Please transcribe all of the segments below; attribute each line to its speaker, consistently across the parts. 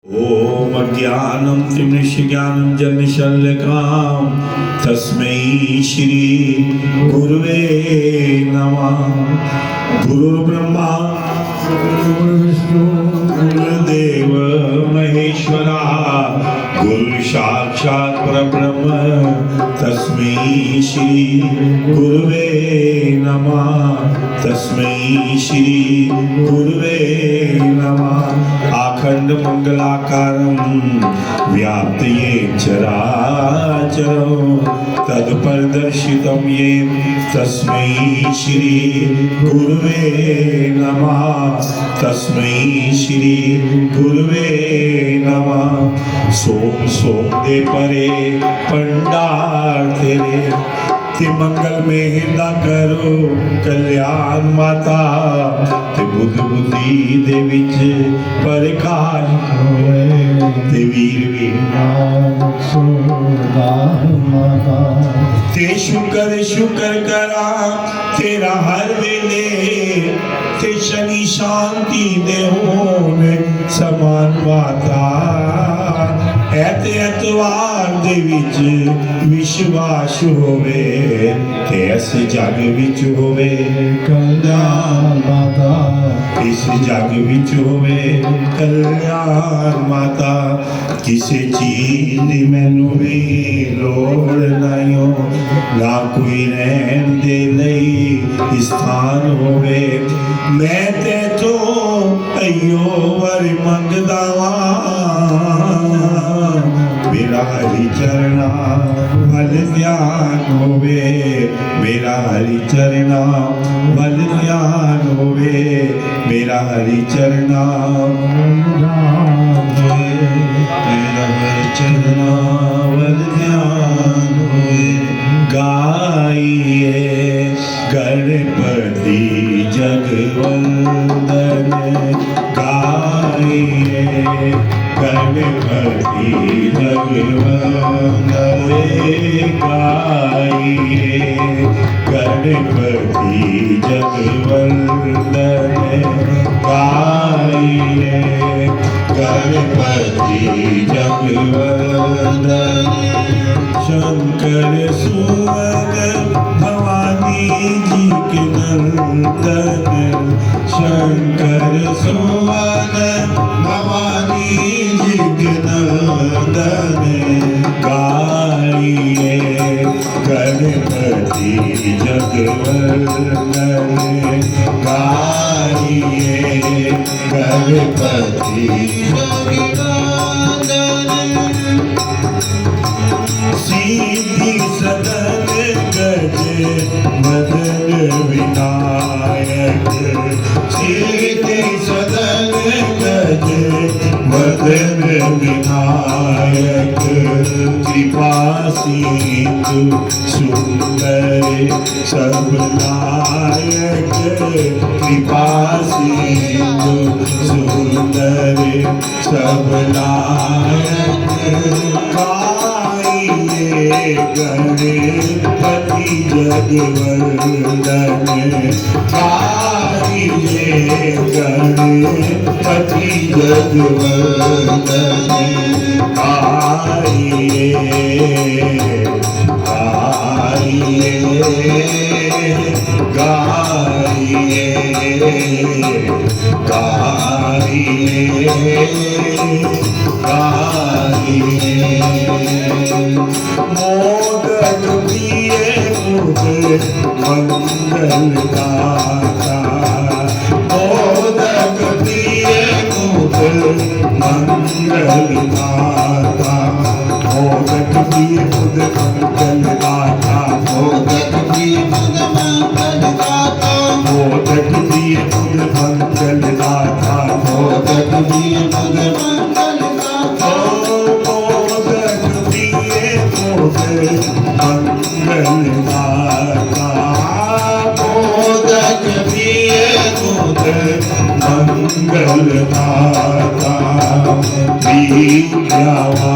Speaker 1: ओम अज्ञानं त्रिमिश्रज्ञानं जन्मशल्यकां तस्मै श्री गुरुवे नमः। गुरुर्ब्रह्मा गुरुर्विष्णु गुरुर्देव महेश्वरा गुरु साक्षात् परब्रह्म तस्मै श्री गुरुवे नमः। तस्मै श्री गुरुवे नमः। अखंड मंगलाकारं व्याप्त येन चराचरं तत्परदर्शितं येन तस्मै श्री गुरुवे नमः। तस्मै श्री गुरुवे नमः। सोम सोम दे परे पंडार तेरे ते मंगल में हिंदा करो कल्याण माता ते बुद्ध बुद्धि दे विच परकाश होए ते वीर माता ते शुक्र करा तेरा हर वेले ते शनि शांति दे होन समान माता एतवार दे विच विश्वास होवे ते इस जग विच होवे कल्याण माता। इस जग विच होवे कल्याण माता। किसी चीज दी मैनू भी लोड़ नहीं ना कोई रहन दे लई स्थान होवे। मैं ते तो अयो वर मंगदा मेरा हरि चरना भल ध्यान होवे। मेरा हरि चरना भल ध्यान होवे। मेरा हरि चरना मेरा हरि चरना भल ध्यान होवे। गाइए गणपति जगवंदन गाइए गणपति जगवंदन गाइए गणपति जगवंदन गाइए गणपति जगवंदन। शंकर सुवन भवानी जी के नंदन शंकर सुवन भवानी जी के नंदन गाइए गणपति जगवंदन गाइए गणपति सीधी सदन गज मदन विनायक सीधी सदन गज मदन विनायक कृपा सिंधु सुंदर सब नायक कृपा सिंधु सुंदर सब नायक गणपति जगवंदन गाइए गणपति जगवंदन गाइए गाइए गाइए गाइए मोदक दिए मुझे मंगल दाता मोदक दिए मुझे मंगल दाता मोदक दिए मुझे मंगल दाता मोदक दिए मुझे मंगल दाता मोदक दिए मुझे मंगल दाता मोदक दिए मुझे मंगल दाता मोदक दिए मुझे मंगल दाता मोदक दिए मुझे मंगल दाता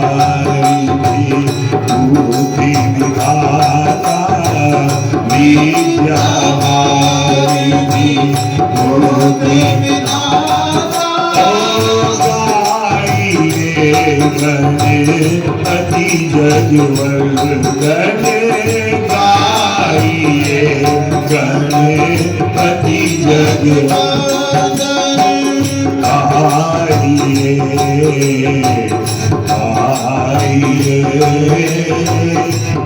Speaker 1: विद्यावारिधि बुद्धि विधाता विद्यावारिधि बुद्धि विधाता गाइए गणपति जगवंदन गाइए गणपति जगवंदन गाइए गाइए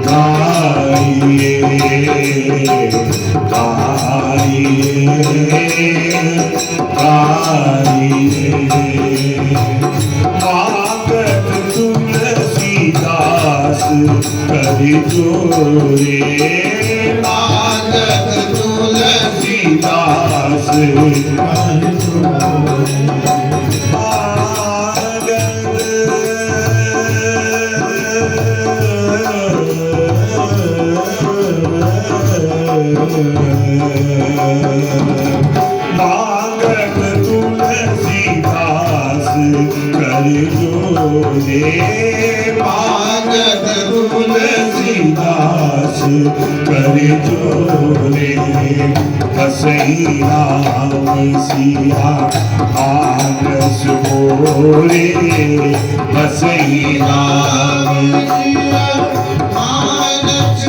Speaker 1: गाइए गाइए मागत तुलसीदास कर जोरे मागत तुलसीदास कर जोरे मागत तुलसीदास कर जोरे मागत तुलसीदास कर जोरे हसई राम सिया आनस मोरे हसई राम सिया आनस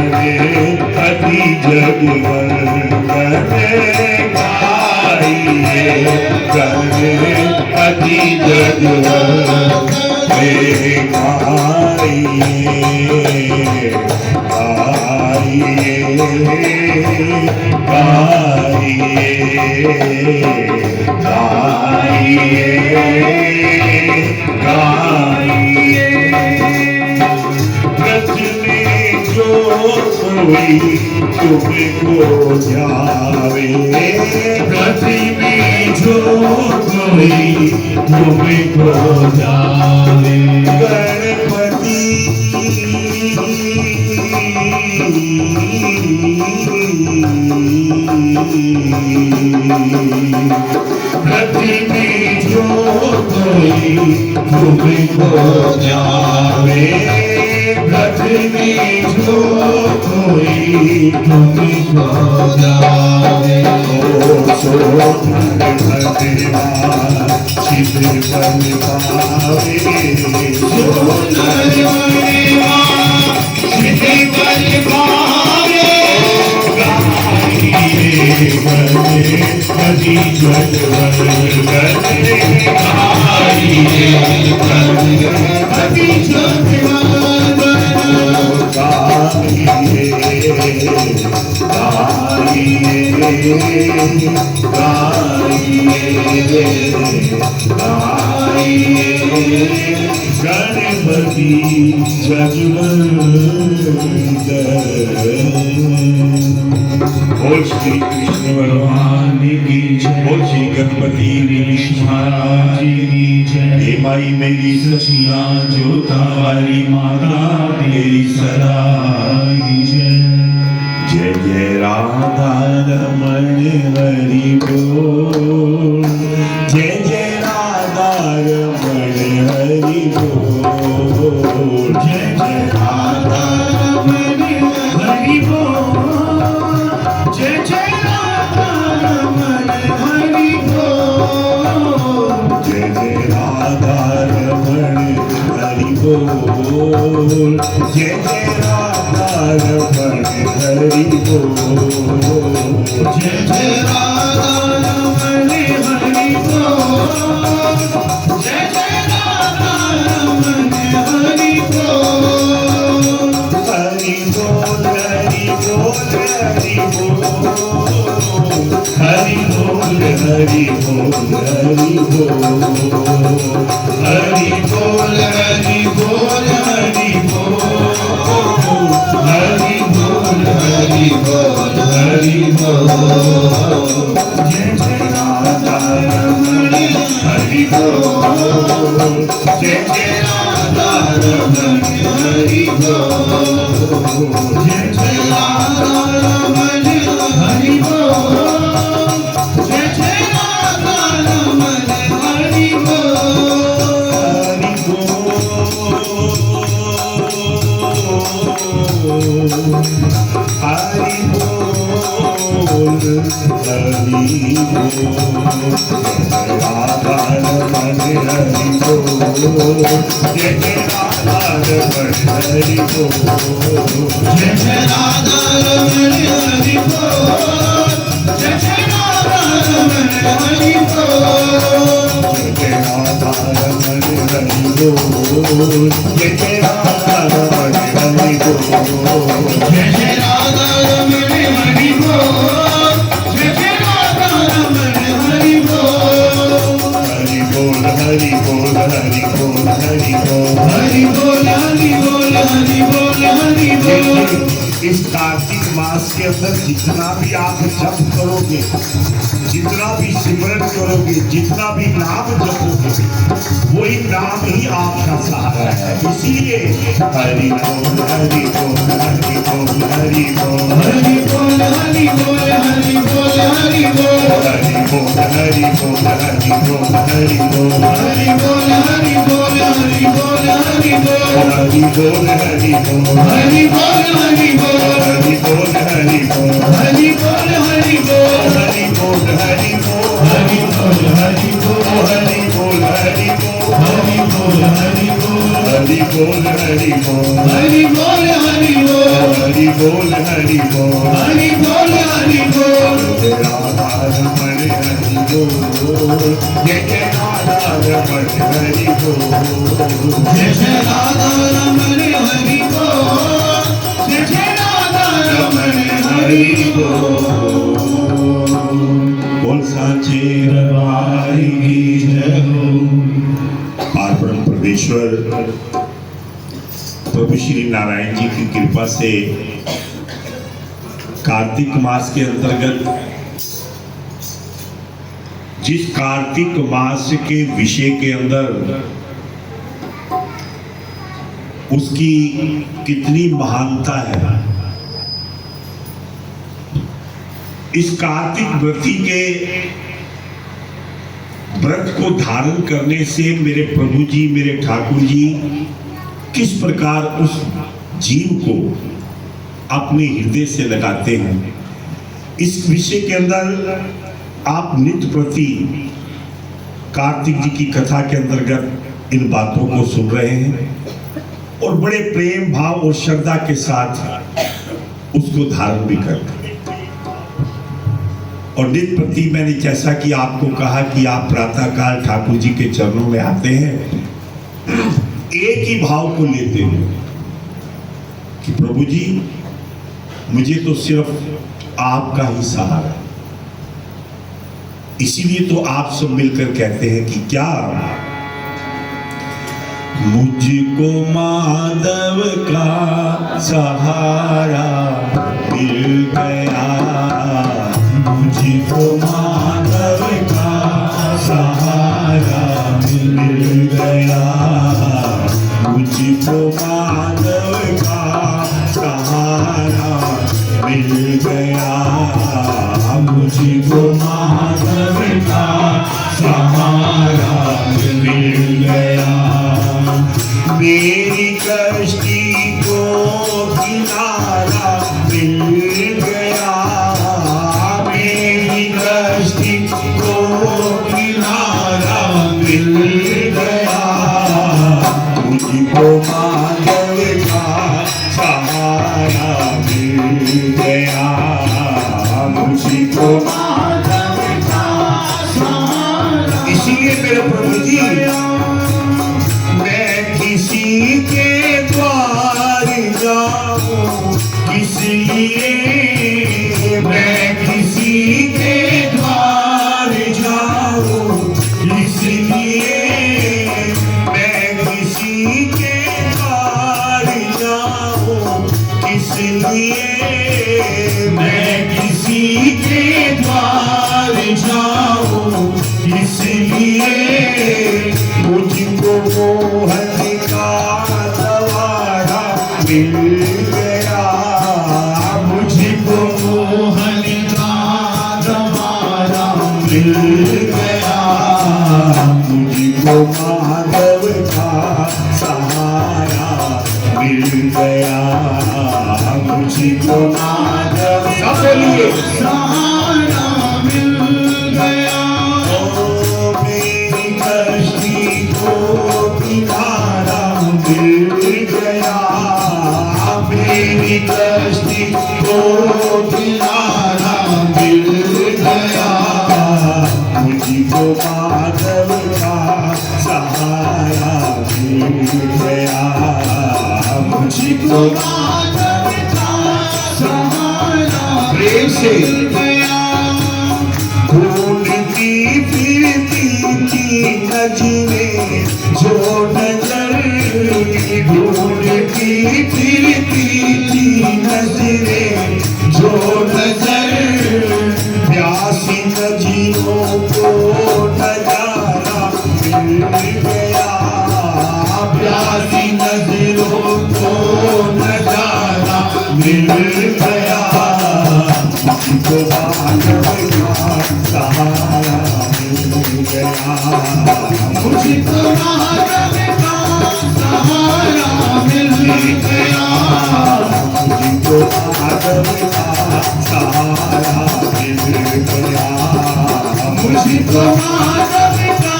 Speaker 1: गणपति जगवंदन गाइए गणपति जगवंदन गाइए गाइए कोई तुमको जावे गति में जो कोई तुमको जावे गणपति गति में जो कोई तुमको जावे गति में जो कोई तुमको जावे ओ सोन भगवान शिव बल पावे सोन भगवान शिव बल पावे गाइए गणपति जगवंदन गाइए गणपति जगवंदन गाइए गणपति जगवंदन बोल श्री कृष्ण भगवान की जय बोल श्री गणपति महाराज की जय हे माई मेरी सचिया जोता वाली माता तेरी सदा की जय जय जय राधा रमण हरि बोल जय जय राधा रमण हरि बोल जय जय राधा रमण हरि बोल जय जय राधा रमण हरि बोल जय जय राधा रमण हरि बोल जय जय राधा रमण हरि बोल जय जय राधा रमण हरि बोल जय जय राधा रमण हरि बोल हरि बोल हरि बोल हरि बोल हरि बोल हरि बोल हरि बोल हरि बोल हरि बोल हरि बोल हरि बोल हरि बोल हरि बोल जय जय राधा रमण हरि बोल जय जय राधा रमण हरि बोल जय जय राधा रमण हरि बोल जय जय राधा रमण हरि बोल हरि बोल हरि बोल राधा रमण हरि बोल, जय जय राधा रमण हरि बोल, जय जय राधा रमण हरि बोल, जय जय राधा रमण हरि बोल, जय राधा रमण हरि बोल, जय जय राधा रमण हरि बोल, जय जय राधा रमण हरि बोल, जय जय राधा रमण हरि बोल, हरि बोल हरि बोल हरि बोल हरि बोल, हरि बोल हरि बोल हरि बोल हरि बोल। इस कार्तिक मास के अंदर जितना भी आप जप करोगे, जितना भी सिमरन करोगे, जितना भी नाम जपोगे, वही नाम ही आपका सहारा है। इसीलिए हरि बोल हरि बोल हरि बोल हरि बोल, हरि बोल हरि बोल हरि बोल हरि बोल, हरि बोल हरि बोल हरि बोल हरि बोल, हरि बोल हरि बोल हरि बोल हरि बोल, हरि बोल हरि बोल हरि बोल हरि बोल, हरि बोल हरि बोल हरि बोल हरि बोल, हरि बोल हरि बोल हरि बोल हरि बोल, हरि बोल हरि बोल हरि बोल हरि बोल, हरि बोल हरि बोल हरि बोल हरि बोल, हरि बोल हरि बोल हरि बोल हरि बोल, जय राधा रमण हरि बोल, जय जय राधा रमण हरि बोल, जय जय राधा रमण हरि बोल, जय जय राधा रमण हरि बोल। बोल साचे दरबार की जय हो। परम परमेश्वर प्रभु श्री नारायण जी की कृपा से कार्तिक मास के अंतर्गत जिस कार्तिक मास के विषय के अंदर उसकी कितनी महानता है, इस कार्तिक व्रती के व्रत को धारण करने से मेरे प्रभु जी, मेरे ठाकुर जी किस प्रकार उस जीव को अपने हृदय से लगाते हैं, इस विषय के अंदर आप नित्य प्रति कार्तिक जी की कथा के अंतर्गत इन बातों को सुन रहे हैं और बड़े प्रेम भाव और श्रद्धा के साथ उसको धारण भी करते हैं। और नित्य प्रति मैंने जैसा कि आपको कहा कि आप प्रातःकाल ठाकुर जी के चरणों में आते हैं, एक ही भाव को लेते हैं कि प्रभु जी मुझे तो सिर्फ आपका ही सहारा। इसीलिए तो आप सब मिलकर कहते हैं कि क्या मुझको माधव का सहारा मिल गया, मुझको माधव का सहारा मिल गया, मुझको माधव का सहारा मिल गया, मुझको माधव का सहारा मिल गया, मेरी कश्ती को किनारा मिल गया, मेरी कश्ती को किनारा मिल गया, मुझको माधव का सहारा मिल गया, मुझको माधव का सहारा। इसीलिए मेरे प्रभु जी मैं किसी के द्वार जाऊं, इसलिए मैं किसी के द्वार जाऊं, इसलिए मैं किसी के द्वार जाऊं, इसलिए मैं किसी के द्वार जाऊं, इसलिए मुझको मोहन का द्वारा मिल गया, मुझको मोहन का द्वारा मिल गया, मुझको माधव का सहारा मिल गया, मुझको माधव का सहारा मिल गया, कश्ती को किनारा मिल गया, मुझको माधव का सहारा मिल गया, मुझको माधव का सहारा प्रेम से ढूंढती फिरती थी नजरें जो नजर, ढूंढती फिरती थी नजरें जो नजर, प्यासी नजरों को नजारा मिल गया, प्यासी नजरों को नजारा मिल गया, मुझको माधव का सहारा मिल गया, मुझको माधव का सहारा मिल गया, मुझको माधव का सहारा मिल गया, मुझको माधव का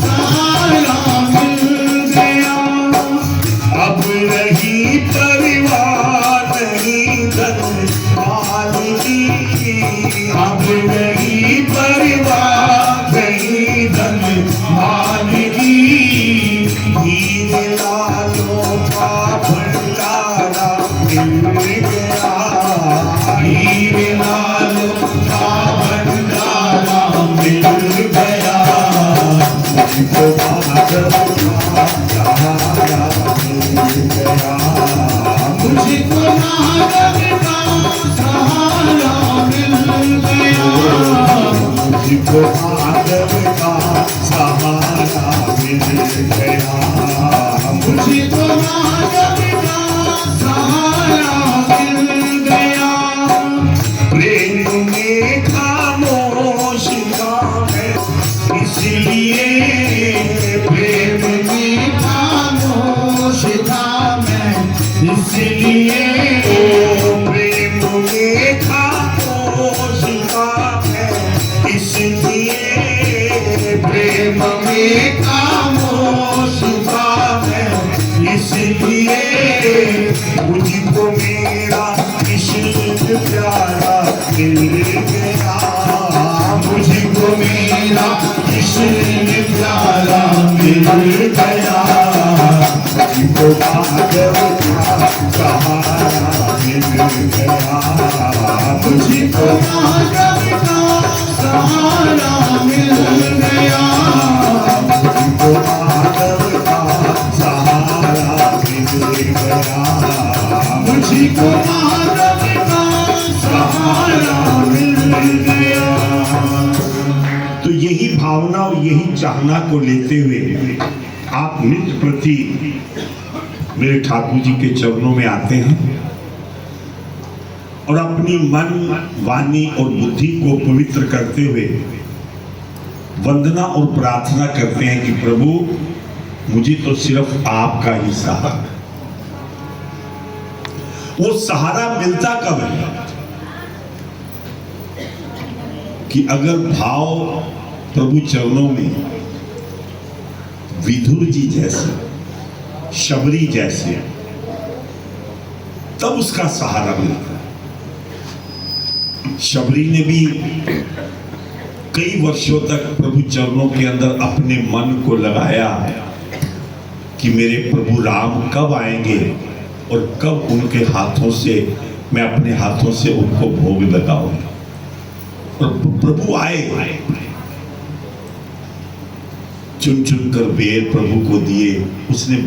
Speaker 1: सहारा मिल गया, अब रही परिवार नहीं धन मालिकी, अब नहीं परिवार नहीं धन मालिकी, हीरे लालों का भंडारा मिल गया, हीरे लालों का भंडारा मिल गया, मुझको माधव का सहारा मिल गया, मुझको माधव का सहारा मिल गया, मुझको माधव का सहारा मिल गया, मुझको माधव का सहारा मिल गया, प्रेम में खामोश था मैं इसलिए, प्रेम में खामोश था मैं इसलिए, प्रेम में खामोश था मैं इसलिए, प्रेम में खामोश था मैं इसलिए, मुझको मेरा कृष्ण प्यारा मिल गया, मुझको मेरा कृष्ण प्यारा मिल गया, मुझको माधव का सहारा मिल गया, मुझको माधव का सहारा मिल गया, मुझको माधव का सहारा मिल गया, मुझको माधव का सहारा मिल गया। तो यही भावना और यही चाहना को लेते हुए आप नित्य प्रति मेरे ठाकुर जी के चरणों में आते हैं और अपनी मन, वाणी और बुद्धि को पवित्र करते हुए वंदना और प्रार्थना करते हैं कि प्रभु मुझे तो सिर्फ आपका ही सहारा। वो सहारा मिलता कब है कि अगर भाव प्रभु चरणों में विधुर जी जैसे, शबरी जैसे, तब उसका सहारा मिलता है। शबरी ने भी कई वर्षों तक प्रभु चरणों के अंदर अपने मन को लगाया कि मेरे प्रभु राम कब आएंगे और कब उनके हाथों से मैं अपने हाथों से उनको भोग लगाऊं। और प्रभु आए, चुन चुन कर बेर प्रभु को दिए। उसने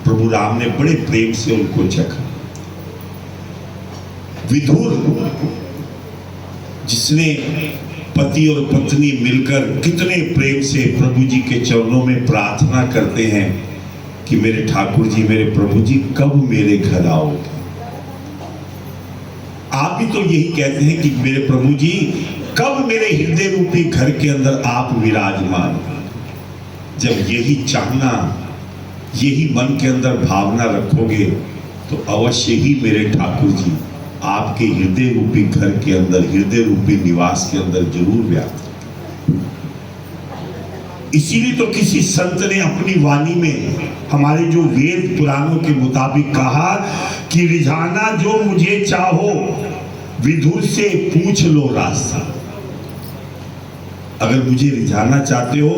Speaker 1: प्रभु राम ने बड़े प्रेम से उनको चखा। विधुर जिसने पति और पत्नी मिलकर कितने प्रेम से प्रभु जी के चरणों में प्रार्थना करते हैं कि मेरे ठाकुर जी, मेरे प्रभु जी कब मेरे घर आओगे। आप भी तो यही कहते हैं कि मेरे प्रभु जी कब मेरे हृदय रूपी घर के अंदर आप विराजमान। जब यही चाहना, यही मन के अंदर भावना रखोगे तो अवश्य ही मेरे ठाकुर जी आपके हृदय रूपी घर के अंदर, हृदय रूपी निवास के अंदर जरूर व्याप्त। इसीलिए तो किसी संत ने अपनी वाणी में हमारे जो वेद पुराणों के मुताबिक कहा कि रिझाना जो मुझे चाहो विधुर से पूछ लो रास्ता। अगर मुझे रिझाना चाहते हो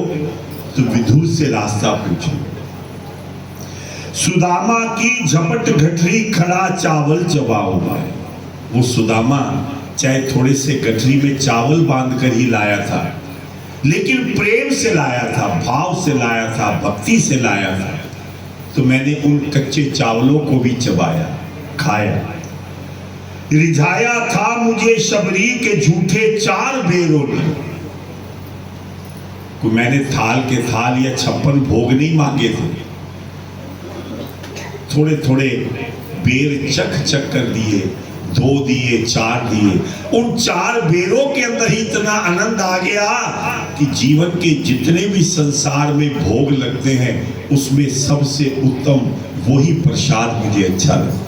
Speaker 1: तो विधुर से रास्ता पूछो। सुदामा की झपट गठरी खड़ा चावल चबाओ। वो सुदामा चाहे थोड़े से गठरी में चावल बांध कर ही लाया था, लेकिन प्रेम से लाया था, भाव से लाया था, भक्ति से लाया था। तो मैंने उन कच्चे चावलों को भी चबाया, खाया। रिझाया था मुझे शबरी के झूठे 4 बेरों ने। को मैंने थाल के थाल या 56 भोग नहीं मांगे थे, थोड़े थोड़े बेर चख चख कर दिए, 2 दिए, 4 दिए। उन 4 बेरों के अंदर ही इतना आनंद आ गया कि जीवन के जितने भी संसार में भोग लगते हैं उसमें सबसे उत्तम वही प्रसाद मुझे अच्छा लगा।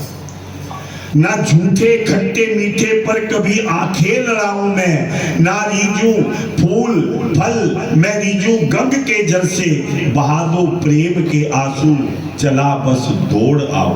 Speaker 1: ना झूठे खट्टे मीठे पर कभी आंखें लड़ाऊं मैं, ना रीजू फूल फल मैं रीजू गंग के जल से, बहा दो प्रेम के आंसू चला बस दौड़ आओ।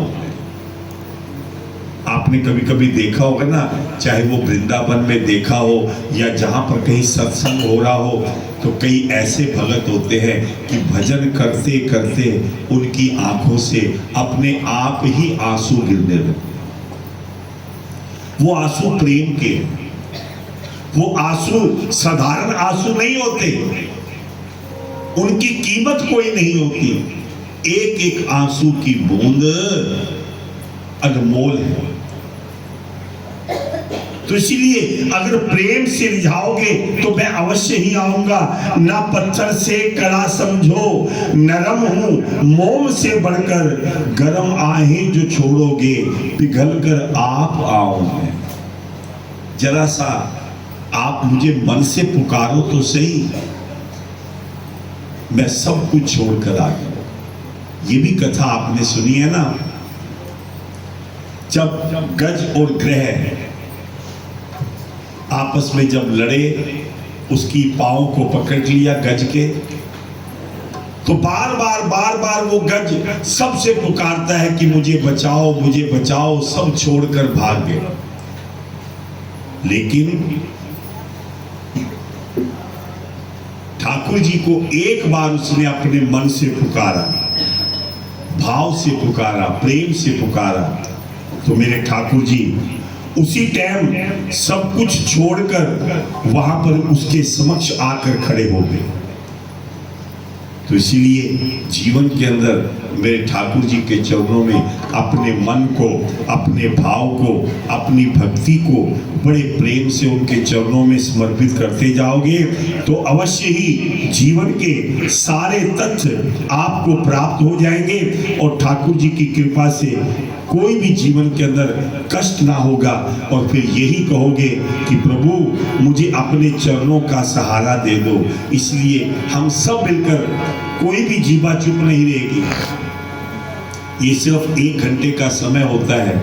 Speaker 1: आपने कभी कभी देखा होगा ना, चाहे वो वृंदावन में देखा हो या जहां पर कहीं सत्संग हो रहा हो, तो कई ऐसे भगत होते हैं कि भजन करते करते उनकी आंखों से अपने आप ही आंसू गिरने लगते। वो आंसू प्रेम के, वो आंसू साधारण आंसू नहीं होते, उनकी कीमत कोई नहीं होती। एक एक आंसू की बूंद अनमोल है। तो इसीलिए अगर प्रेम से रिझाओगे तो मैं अवश्य ही आऊंगा। ना पत्थर से कड़ा समझो, नरम हूं मोम से बढ़कर, गरम आहें जो छोड़ोगे पिघल कर आप आओगे। जरा सा आप मुझे मन से पुकारो तो सही, मैं सब कुछ छोड़कर आ गया। ये भी कथा आपने सुनी है ना, जब गज और ग्रह आपस में जब लड़े, उसकी पांव को पकड़ लिया गज के, तो बार बार वो गज सबसे पुकारता है कि मुझे बचाओ मुझे बचाओ, सब छोड़कर भाग गए। लेकिन ठाकुर जी को एक बार उसने अपने मन से पुकारा, भाव से पुकारा, प्रेम से पुकारा, तो मेरे ठाकुर जी उसी टाइम सब कुछ छोड़कर वहां पर उसके समक्ष आकर खड़े हो गए। तो इसीलिए जीवन के अंदर मेरे ठाकुर जी के चरणों में अपने मन को, अपने भाव को, अपनी भक्ति को बड़े प्रेम से उनके चरणों में समर्पित करते जाओगे तो अवश्य ही जीवन के सारे तथ्य आपको प्राप्त हो जाएंगे और ठाकुर जी की कृपा से कोई भी जीवन के अंदर कष्ट ना होगा। और फिर यही कहोगे कि प्रभु मुझे अपने चरणों का सहारा दे दो। इसलिए हम सब मिलकर, कोई भी जीवा चुप नहीं रहेगी। ये सिर्फ 1 घंटे का समय होता है,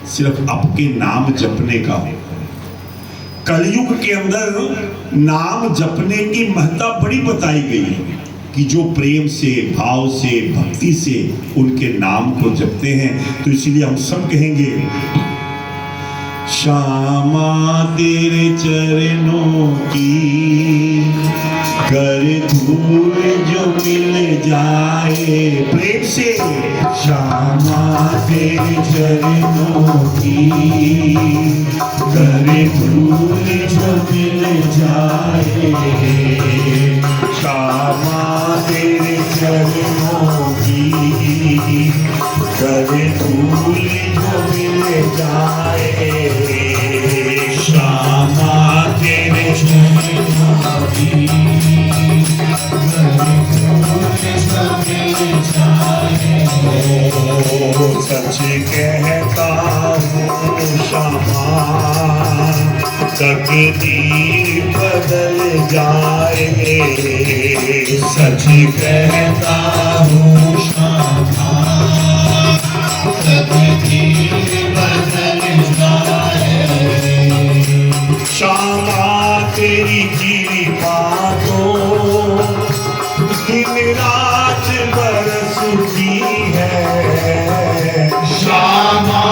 Speaker 1: सिर्फ आपके नाम जपने का। कलयुग के अंदर नाम जपने की महत्ता बड़ी बताई गई है कि जो प्रेम से, भाव से, भक्ति से उनके नाम को जपते हैं। तो इसीलिए हम सब कहेंगे, श्यामा तेरे चरणों की कर धूल जो मिल जाए। प्रेम से, श्यामा तेरे चरणों की कर धूल जो मिल जाए। श्यामा तेरे चरणों की कर धूल जो मिल जाए। श्यामा तेरे चरणों की सच कहता हूँ श्यामा तकदीर बदल जाए। सच कहता हूँ श्यामा तकदीर बदल जाए। श्यामा तेरी कृपा तो दिन रात बरसती है। श्यामा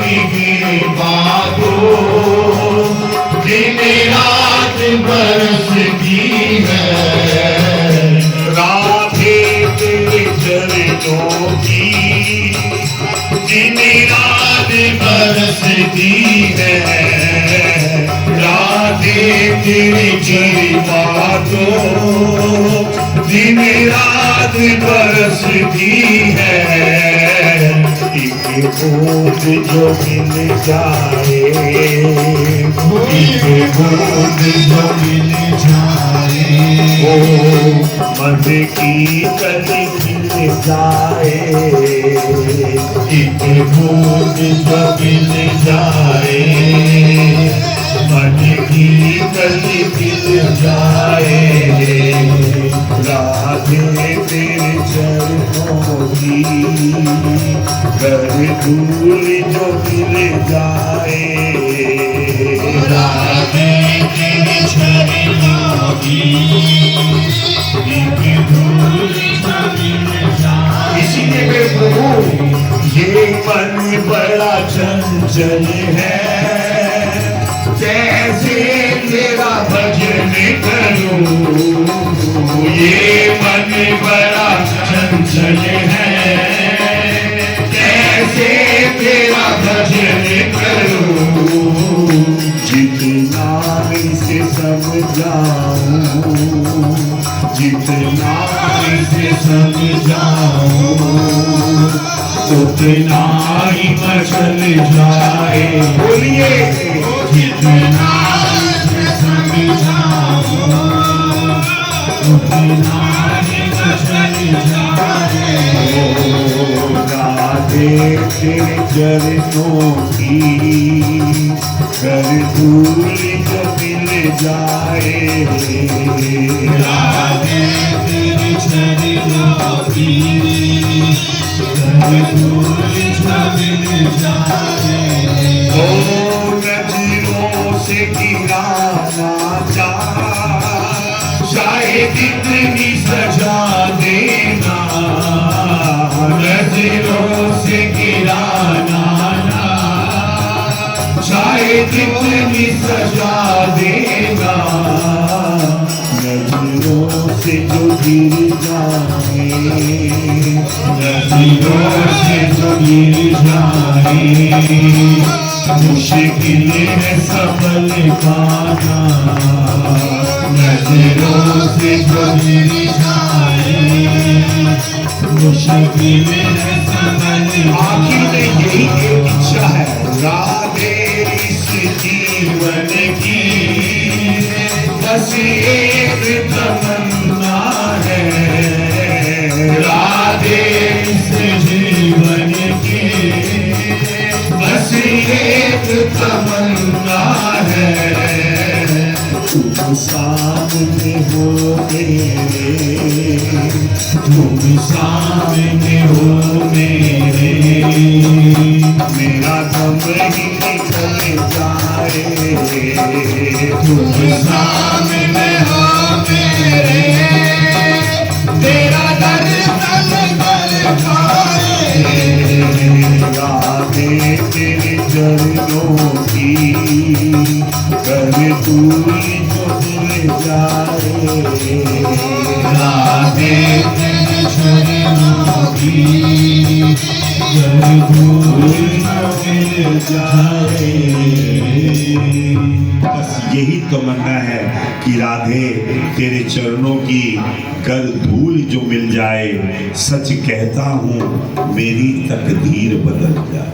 Speaker 1: की कृपा को दिन रात बरसती है। राधे तेरे चरणों की दिन रात बरसती है। राधे तेरी कृपा को दिन रात बरसती है। एक बूंद जो मिल जाए, एक बूंद जो मिल जाए, ओ मन की कली खिल जाए। एक बूंद जो मिल जाए, मन की कली खिल जाए। राधे तेरे चरणों की कर धूल जो मिल जाए। राधे तेरे चरणों की धूल जो मिल जाए। इसीलिए प्रभु ये मन बड़ा चंचल है, कैसे तेरा भजन करूं। ये मन बड़ा चंचल है, कैसे तेरा भजन करूं। जितना इसे समझाऊं, जितना इसे समझाऊं, उतना ही मचल जाए। बोलिए जितना समझाऊं, उतना ही मचल जाए। राधे तेरे चरणों की कर धूल जो मिल जाए। राधे तेरे चरणों की कर धूल जो मिल जाए। ओ नजरों से गिराना शायद इतनी सजा देना। नजरों से गिराना शायद इतनी सजा देना। नजरों से जो गिर जाए, नजरों से जो गिर जाए, मुश्किल है संभल पाना। नजरों से जो गिर जाए, मुश्किल है संभल। आखिर में यही एक इच्छा है राधे इस जीवन की, बस एक तमन्ना है। राधे इस जीवन की बस एक तमन्ना है। तुम सामने हो मेरे, तुम सामने हो मेरे, मेरा गम ही निकल जाए। तुम सामने हो मेरे, तेरा दर्द निकल जाए। राधे तेरे चरणों की कर धूल जो मिल जाए। राधे तेरे चरणों की कर धूल जो मिल जाए। बस यही तमन्ना है कि राधे तेरे चरणों की कर धूल जो मिल जाए। सच कहता हूँ मेरी तकदीर बदल जाए।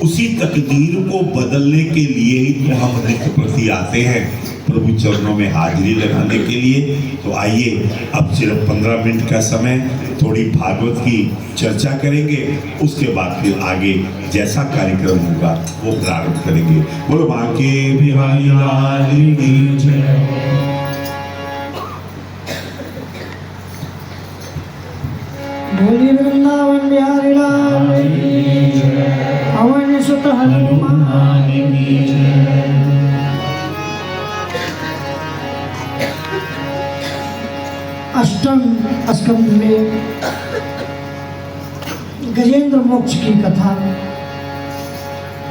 Speaker 1: उसी तकदीर को बदलने के लिए ही तो हम नित्य प्रति आते हैं प्रभु चरणों में हाजिरी लगाने के लिए। तो आइए अब सिर्फ 15 मिनट का समय थोड़ी भागवत की चर्चा करेंगे, उसके बाद फिर आगे जैसा कार्यक्रम होगा वो प्रारंभ करेंगे। बोलो बांके बिहारी लाल की जय।
Speaker 2: बोली वृंदावन बिहारी लाल पवन सुत हनुमान की जय। अष्टम स्कंद में गजेंद्र मोक्ष की कथा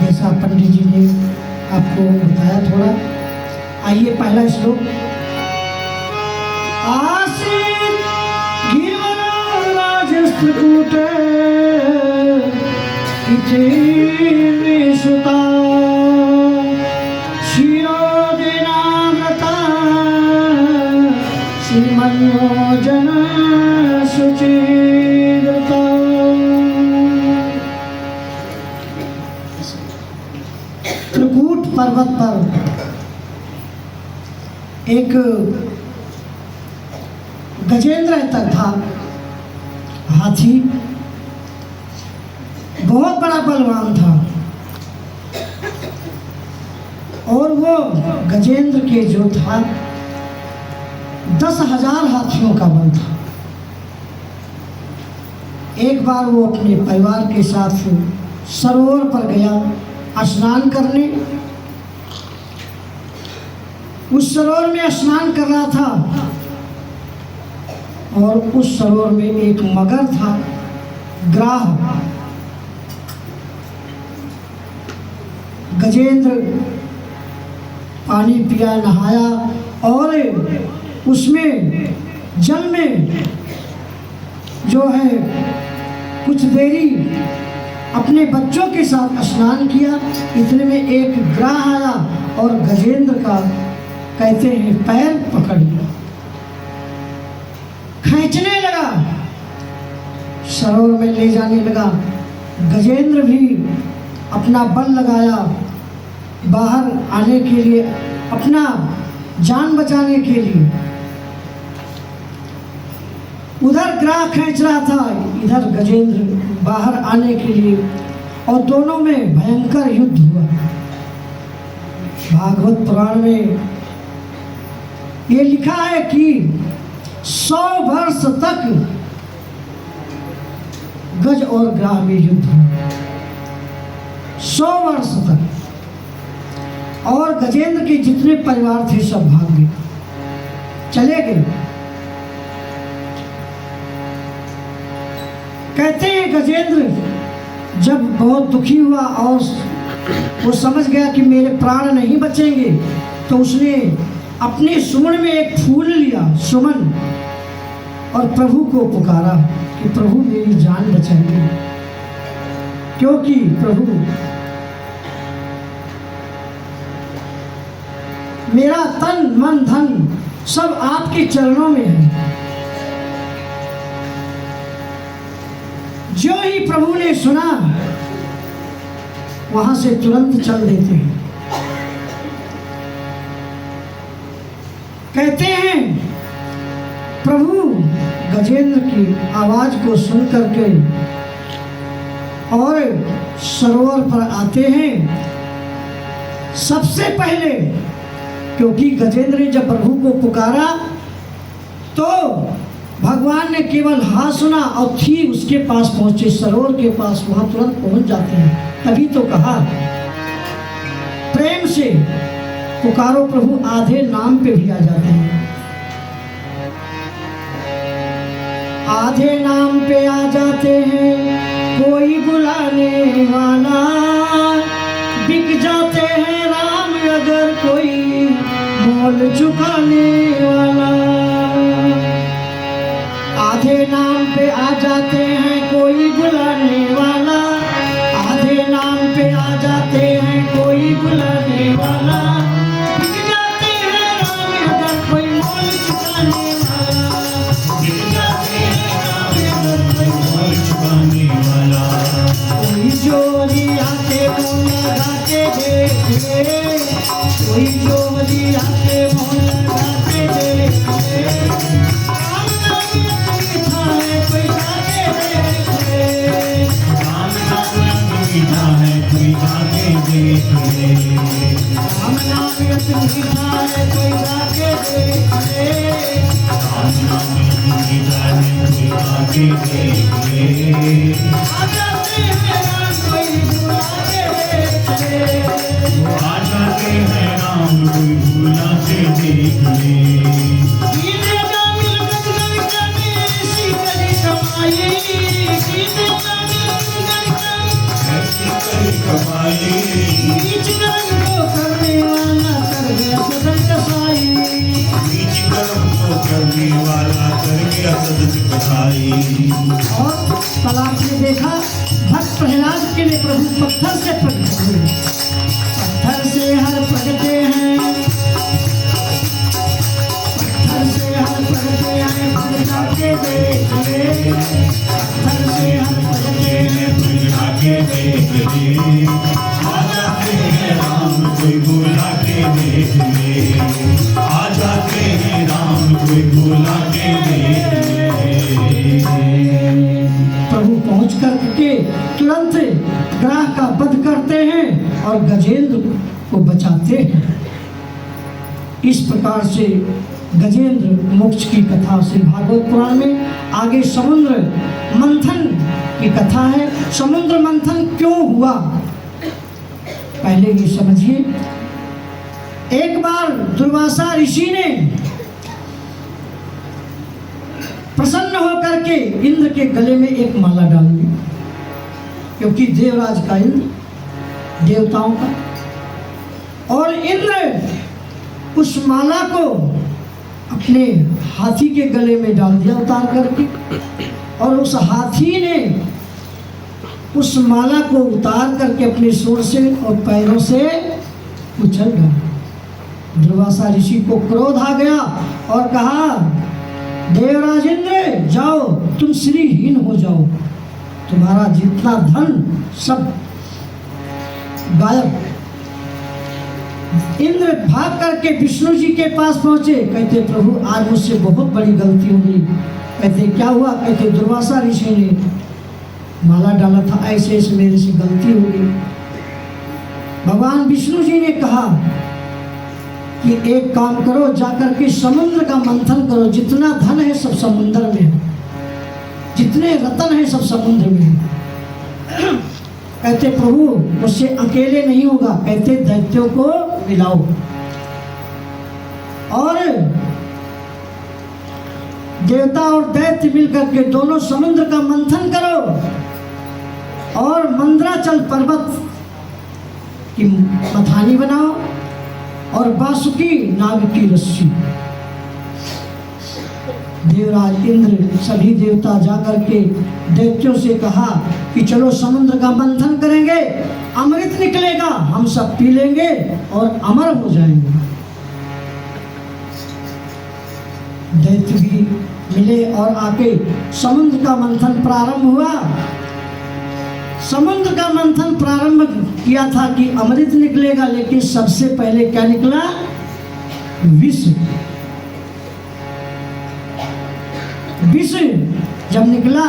Speaker 2: जैसा पंडित जी ने आपको बताया थोड़ा। आइए पहला श्लोक। आसीत गिरिवराजस्त्रकूट सुता शिरोदिनाव्रता श्रीमन्योजन शुचिरता। त्रिकूट पर्वत पर एक गजेंद्र था, हाथी, बहुत बड़ा बलवान था। और वो गजेंद्र के जो था 10,000 हाथियों का बल था। एक बार वो अपने परिवार के साथ सरोवर पर गया स्नान करने। उस सरोवर में स्नान कर रहा था और उस सरोवर में एक मगर था, ग्राह। गजेंद्र पानी पिया, नहाया और उसमें जल में जो है कुछ देरी अपने बच्चों के साथ स्नान किया। इतने में एक ग्राह आया और गजेंद्र का कहते हैं पैर पकड़ लिया, खींचने लगा, सरोवर में ले जाने लगा। गजेंद्र भी अपना बल लगाया बाहर आने के लिए, अपना जान बचाने के लिए। उधर ग्राह खींच रहा था, इधर गजेंद्र बाहर आने के लिए, और दोनों में भयंकर युद्ध हुआ। भागवत पुराण में ये लिखा है कि 100 वर्ष तक गज और ग्राह में युद्ध हुआ, 100 वर्ष तक। और गजेंद्र के जितने परिवार थे सब भाग गए, चले गए। कहते हैं गजेंद्र जब बहुत दुखी हुआ और वो समझ गया कि मेरे प्राण नहीं बचेंगे, तो उसने अपने सुमन में एक फूल लिया, सुमन, और प्रभु को पुकारा कि प्रभु मेरी जान बचाइए, क्योंकि प्रभु मेरा तन मन धन सब आपके चरणों में है। जो ही प्रभु ने सुना वहां से तुरंत चल देते हैं। कहते हैं प्रभु गजेंद्र की आवाज को सुन करके और सरोवर पर आते हैं सबसे पहले, क्योंकि गजेंद्र ने जब प्रभु को पुकारा तो भगवान ने केवल हाथ सुना और ठीक उसके पास पहुंचे, सरोवर के पास, वहां तुरंत पहुंच जाते हैं। तभी तो कहा प्रेम से पुकारो प्रभु, आधे नाम पे भी आ जाते हैं। आधे नाम पे आ जाते हैं, कोई बुलाने वाला, बिक जाते हैं राम अगर कोई मोल चुकाने वाला। आधे नाम पे आ जाते हैं कोई बुलाने वाला, आधे नाम पे आ जाते हैं कोई बुलाने वाला, बिक जाते हैं राम अगर कोई मोल चुकाने वाला, बिक जाते हैं राम अगर कोई मोल चुकाने वाला। कोई जोड़ी आके मोल लगाके देखे, कोई जोड़ी आके मोल लगाके देखे, हम नाम यत मीठा है कोई जाके देख ले, हम नाम यत मीठा है कोई जाके देख ले। आ जाते हैं राम कोई भूला के देख ले, आ जाते हैं राम कोई भूला के देख ले। सीधे ना मिल गगन करने ऐसी करी कमाई, सीधे ना मिल गगन करने ऐसी करी कमाई।
Speaker 1: करने वाला कर गया सद सिखाई।
Speaker 2: और कल आपने देखा भक्त प्रहलाद के लिए प्रभु पत्थर से प्रकट हुए, पत्थर से हर प्रगटे हैं, पत्थर से हर प्रगटे हैं, प्रगटा के देख ले, पत्थर से हर प्रगटे हैं,
Speaker 1: प्रगटा के देख ले, आ जाते हैं राम कोई बुला के देख ले, आ जाते हैं राम कोई बुला के देख ले।
Speaker 2: प्रभु पहुंच करके तुरंत ग्राह का वध करते हैं और गजेंद्र को बचाते हैं। इस प्रकार से गजेंद्र मोक्ष की कथा से भागवत पुराण में आगे समुद्र मंथन की कथा है। समुद्र मंथन क्यों हुआ पहले ये समझिए। एक बार दुर्वासा ऋषि ने प्रसन्न होकर के इंद्र के गले में एक माला डाल दी, क्योंकि देवराज का इंद्र देवताओं का, और इंद्र उस माला को अपने हाथी के गले में डाल दिया उतार करके, और उस हाथी ने उस माला को उतार करके अपने सूंड से और पैरों से उछल डाला। दुर्वासा ऋषि को क्रोध आ गया और कहा, देवराज इंद्र जाओ, तुम श्रीहीन हो जाओ, तुम्हारा जितना धन सब गायब। इंद्र भाग करके विष्णु जी के पास पहुंचे, कहते प्रभु आज मुझसे बहुत बड़ी गलती हो गई। कहते क्या हुआ? कहते दुर्वासा ऋषि ने माला डाला था, ऐसे ऐसे मेरे से गलती हो गई। भगवान विष्णु जी ने कहा कि एक काम करो, जाकर के समुद्र का मंथन करो, जितना धन है सब समुद्र में है, जितने रत्न है सब समुद्र में है। कहते प्रभु मुझसे अकेले नहीं होगा, कहते दैत्यों को मिलाओ और देवता और दैत्य मिलकर के दोनों समुद्र का मंथन करो और मंदराचल पर्वत की मथानी बनाओ और बासुकी नाग की रस्सी। देवराज इंद्र सभी देवता जाकर के दैत्यों से कहा कि चलो समुद्र का मंथन करेंगे, अमृत निकलेगा, हम सब पी लेंगे और अमर हो जाएंगे। दैत्य भी मिले और आके समुद्र का मंथन प्रारंभ हुआ। समुद्र का मंथन प्रारंभ किया था कि अमृत निकलेगा, लेकिन सबसे पहले क्या निकला? विष। विष जब निकला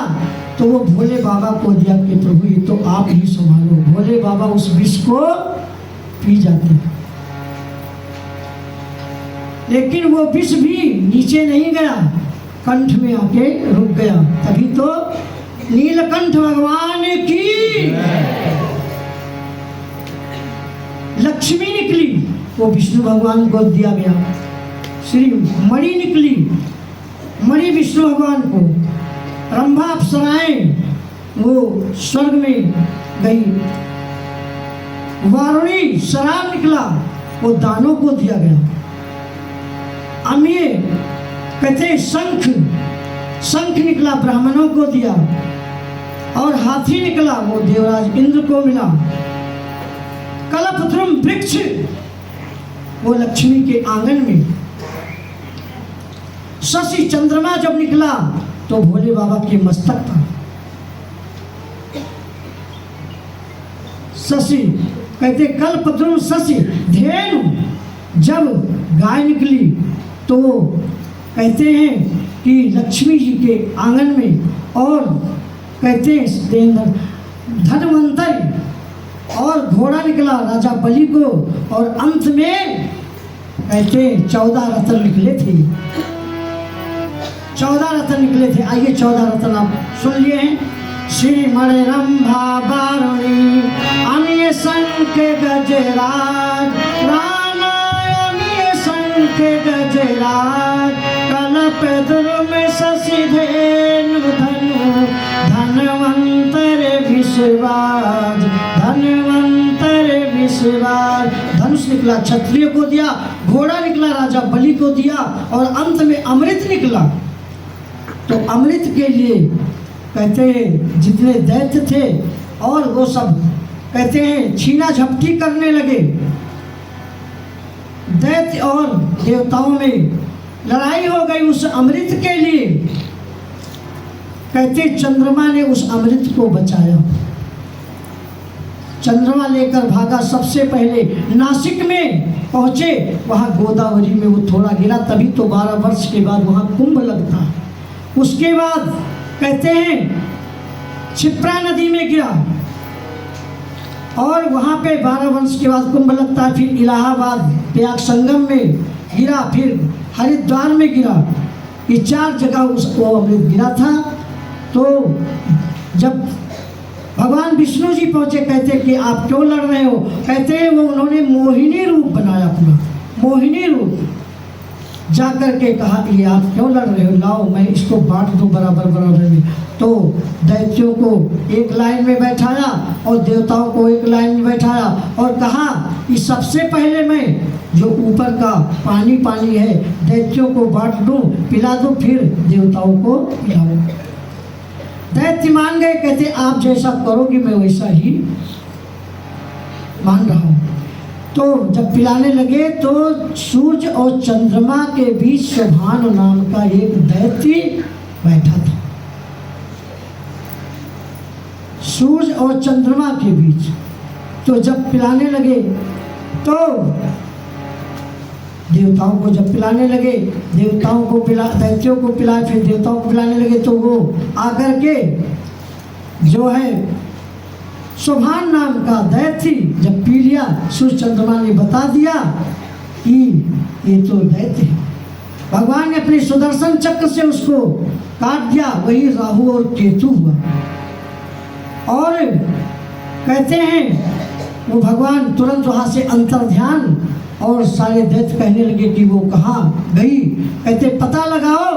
Speaker 2: तो वो भोले बाबा को दिया कि प्रभु ये तो आप ही संभालो। भोले बाबा उस विष को पी जाते हैं, लेकिन वो विष भी नीचे नहीं गया, कंठ में आके रुक गया। तभी तो नीलकंठ भगवान की लक्ष्मी निकली, वो विष्णु भगवान को दिया गया। श्री मणि निकली, मणि विष्णु भगवान को। रंभा अप्सराएं वो स्वर्ग में गई। वारुणी शराब निकला, वो दानों को दिया गया। अन्य कहते शंख, शंख निकला, ब्राह्मणों को दिया। और हाथी निकला, वो देवराज इंद्र को मिला। कल्पद्रुम वृक्ष, वो लक्ष्मी के आंगन में। शशि चंद्रमा जब निकला तो भोले बाबा के मस्तक पर। शशि कहते कल्पद्रुम शशि। धेनु जब गाय निकली तो कहते हैं कि लक्ष्मी जी के आंगन में। और कहते हैं धनवंतरी और घोड़ा निकला राजा बलि को। और अंत में कहते 14 रत्न निकले थे, 14 रत्न निकले थे। आइए 14 रत्न आप सुन लिए हैं। श्री मणि रंभा वारुणी अन्य शंख गजराज, राणा अन्य शंख गजराज, कल्पद्रुम शशि धेनु धनु, धनवंतर विश्वाज, धनवंतर विश्वाज। धनुष निकला, क्षत्रिय को दिया, घोड़ा निकला, राजा बलि को दिया और अंत में अमृत निकला। तो अमृत के लिए कहते हैं जितने दैत्य थे और वो सब कहते हैं छीना झपटी करने लगे। दैत्य और देवताओं में लड़ाई हो गई उस अमृत के लिए। कहते चंद्रमा ने उस अमृत को बचाया। चंद्रमा लेकर भागा, सबसे पहले नासिक में पहुंचे, वहां गोदावरी में वो थोड़ा गिरा, तभी तो 12 वर्ष के बाद वहां कुंभ लगता है। उसके बाद कहते हैं क्षिप्रा नदी में गिरा और वहां पे 12 वर्ष के बाद कुंभ लगता है। फिर इलाहाबाद प्रयाग संगम में गिरा, फिर हरिद्वार में गिरा। ये 4 जगह उसको अमृत गिरा था। तो जब भगवान विष्णु जी पहुंचे, कहते कि आप क्यों लड़ रहे हो? कहते हैं वो उन्होंने मोहिनी रूप बनाया, अपना मोहिनी रूप। जा कर के कहा कि आप क्यों लड़ रहे हो, लाओ मैं इसको बांट दूं बराबर बराबर में। तो दैत्यों को एक लाइन में बैठाया और देवताओं को एक लाइन में बैठाया और कहा कि सबसे पहले मैं जो ऊपर का पानी पानी है दैत्यों को बांट दूं, पिला दूं, फिर देवताओं को पिलाऊं। दैत्य मान गए, कहते आप जैसा करोगे मैं वैसा ही मान रहा हूं। तो जब पिलाने लगे तो सूर्य और चंद्रमा के बीच शोभान नाम का एक दैत्य बैठा था। सूर्य और चंद्रमा के बीच। तो जब पिलाने लगे तो देवताओं को जब पिलाने लगे, देवताओं को दैत्यों को पिलाए, फिर देवताओं को पिलाने लगे, तो वो आकर के जो है शोभान नाम का दैत्य जब पी लिया, सूर्य चंद्रमा ने बता दिया कि ये तो दैत्य है। भगवान ने अपने सुदर्शन चक्र से उसको काट दिया, वही राहु और केतु हुआ। और कहते हैं वो भगवान तुरंत वहां से अंतर ध्यान और सारे दैत्य कहने लगे कि वो कहाँ गई। कहते पता लगाओ।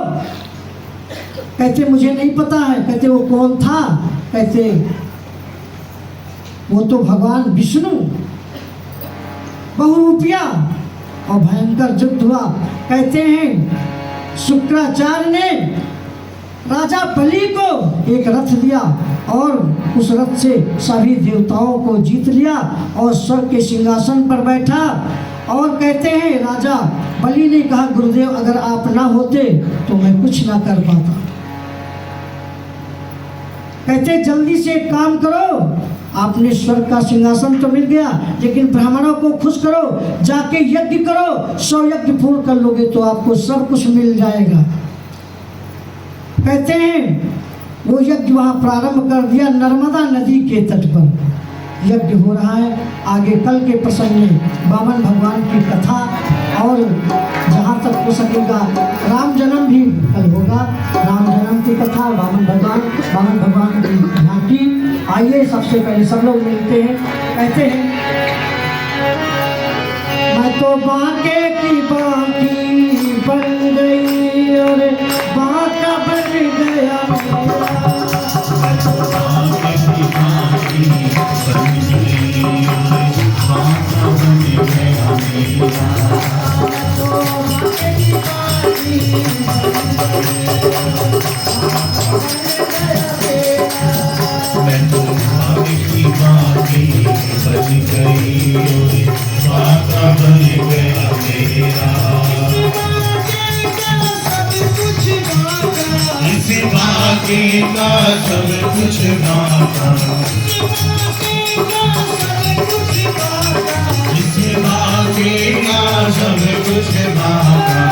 Speaker 2: कहते मुझे नहीं पता है। कहते वो कौन था? कहते वो तो भगवान विष्णु। बहुरूपिया और भयंकर युद्ध हुआ। कहते हैं शुक्राचार्य ने राजा बलि को एक रथ दिया और उस रथ से सभी देवताओं को जीत लिया और स्वर्ग के सिंहासन पर बैठा। और कहते हैं राजा बलि ने कहा गुरुदेव अगर आप ना होते तो मैं कुछ ना कर पाता। कहते जल्दी से एक काम करो, आपने स्वर्ग का सिंहासन तो मिल गया लेकिन ब्राह्मणों को खुश करो, जाके यज्ञ करो, 100 यज्ञ पूर्ण कर लोगे तो आपको सब कुछ मिल जाएगा। कहते हैं वो यज्ञ वहां प्रारंभ कर दिया नर्मदा नदी के तट पर। यज्ञ हो रहा है। आगे कल के प्रसंग में वामन भगवान की कथा और जहाँ तक हो सकेगा राम जन्म भी कल होगा। राम जन्म की कथा, वामन भगवान की झांकी। आइए सबसे पहले सब लोग मिलते हैं। कहते हैं मैं तो बांके की बांकी बन गई और बांका बन गया
Speaker 1: मैं तो भाग्य की बांकी बन गई बांका बन गया मेरा। इसी बांके का सब कुछ बांका, इसी बांके का सब कुछ बांका।